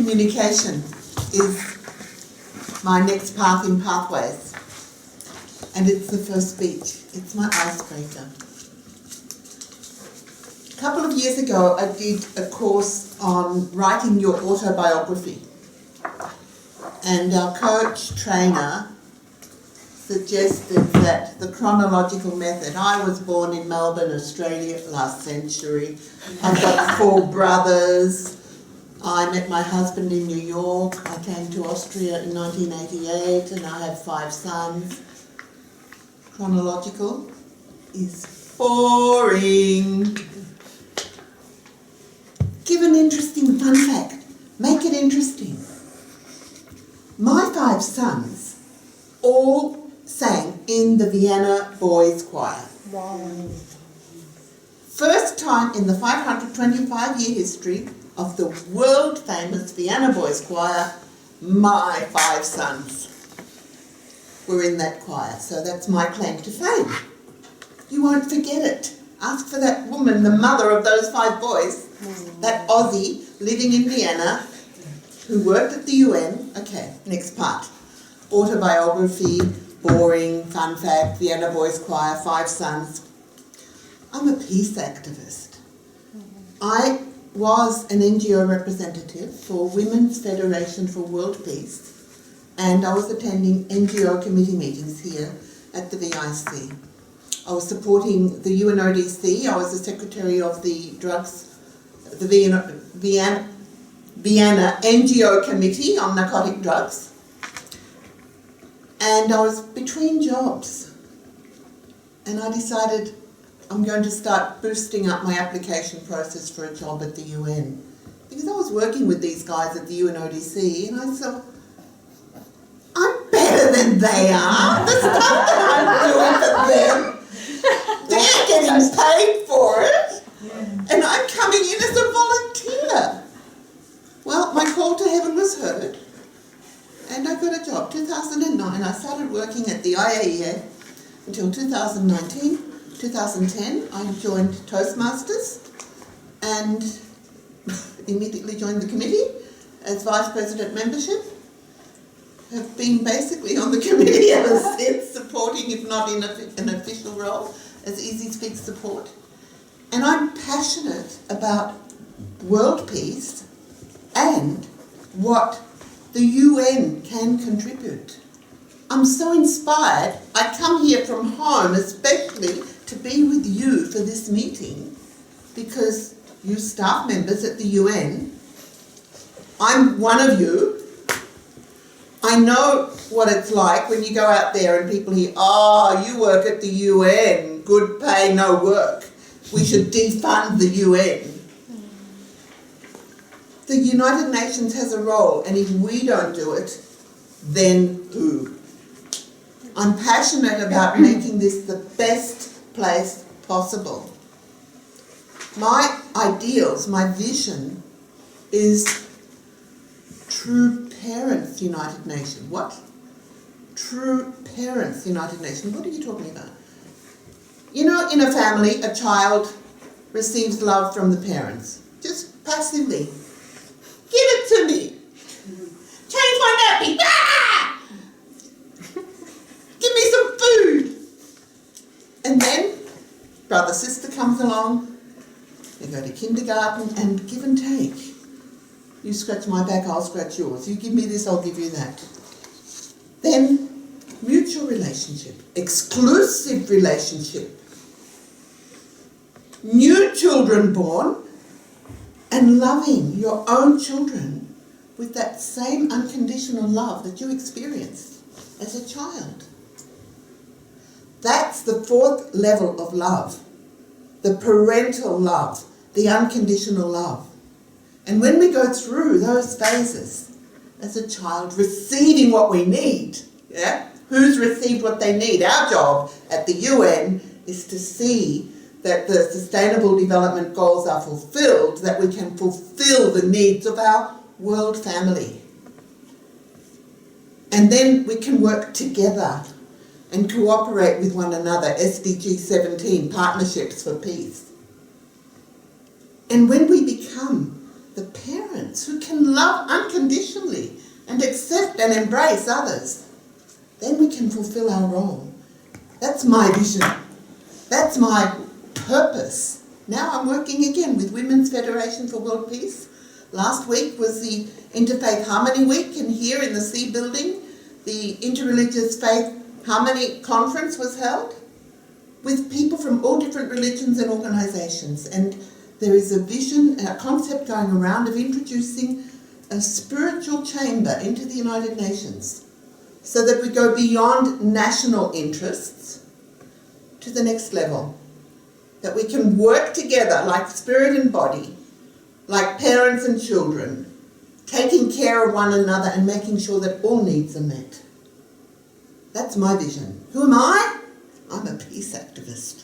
communication is my next path in Pathways, and it's the first speech. It's my icebreaker. A couple of years ago, I did a course on writing your autobiography, and our coach trainer suggested that the chronological method. I was born in Melbourne, Australia, last century. I've got 4 brothers. I met my husband in New York. I came to Austria in 1988, and I have 5 sons. Chronological is boring. Give an interesting fun fact. Make it interesting. My 5 sons all sang in the Vienna Boys Choir. Wow. First time in the 525-year history of the world-famous Vienna Boys Choir, my 5 sons were in that choir. So that's my claim to fame. You won't forget it. Ask for that woman, the mother of those 5 boys, that Aussie living in Vienna, who worked at the UN. Okay, next part. Autobiography, boring, fun fact, Vienna Boys Choir, 5 sons. I'm a peace activist. I was an NGO representative for Women's Federation for World Peace, and I was attending NGO committee meetings here at the VIC. I was supporting the UNODC. I was the secretary of the Vienna NGO Committee on Narcotic Drugs, and I was between jobs, and I decided I'm going to start boosting up my application process for a job at the UN, because I was working with these guys at the UNODC, and I thought, I'm better than they are. The stuff that I'm doing for them, they're getting paid for it, and I'm coming in as a volunteer. Well, my call to heaven was heard, and I got a job. 2009, I started working at the IAEA until 2019. 2010, I joined Toastmasters and immediately joined the committee as Vice President Membership. Have been basically on the committee ever since, supporting, if not in an official role, as Easy Speak support. And I'm passionate about world peace and what the UN can contribute. I'm so inspired. I come here from home especially to be with you for this meeting, because you staff members at the UN, I'm one of you. I know what it's like when you go out there and people hear, oh, you work at the UN, good pay, no work. We should defund the UN. The United Nations has a role, and if we don't do it, then who? I'm passionate about making this the best place possible. My ideals, my vision is True Parents United Nations. What? True Parents United Nations. What are you talking about? You know, in a family, a child receives love from the parents, just passively. Give it to me. Change my nappy. Ah! Give me some food. And then brother, sister comes along. They go to kindergarten, and give and take. You scratch my back, I'll scratch yours. You give me this, I'll give you that. Then mutual relationship, exclusive relationship. New children born, and loving your own children with that same unconditional love that you experienced as a child. That's the 4th level of love, the parental love, the unconditional love. And when we go through those phases as a child, receiving what we need, yeah? Who's received what they need? Our job at the UN is to see that the Sustainable Development Goals are fulfilled, that we can fulfill the needs of our world family. And then we can work together and cooperate with one another, SDG 17, Partnerships for Peace. And when we become the parents who can love unconditionally and accept and embrace others, then we can fulfill our role. That's my vision. That's my purpose. Now I'm working again with Women's Federation for World Peace. Last week was the Interfaith Harmony Week, and here in the C building, the Interreligious Faith Harmony Conference was held with people from all different religions and organisations. And there is a vision, a concept going around of introducing a spiritual chamber into the United Nations so that we go beyond national interests to the next level. That we can work together like spirit and body, like parents and children, taking care of one another and making sure that all needs are met. That's my vision. Who am I? I'm a peace activist.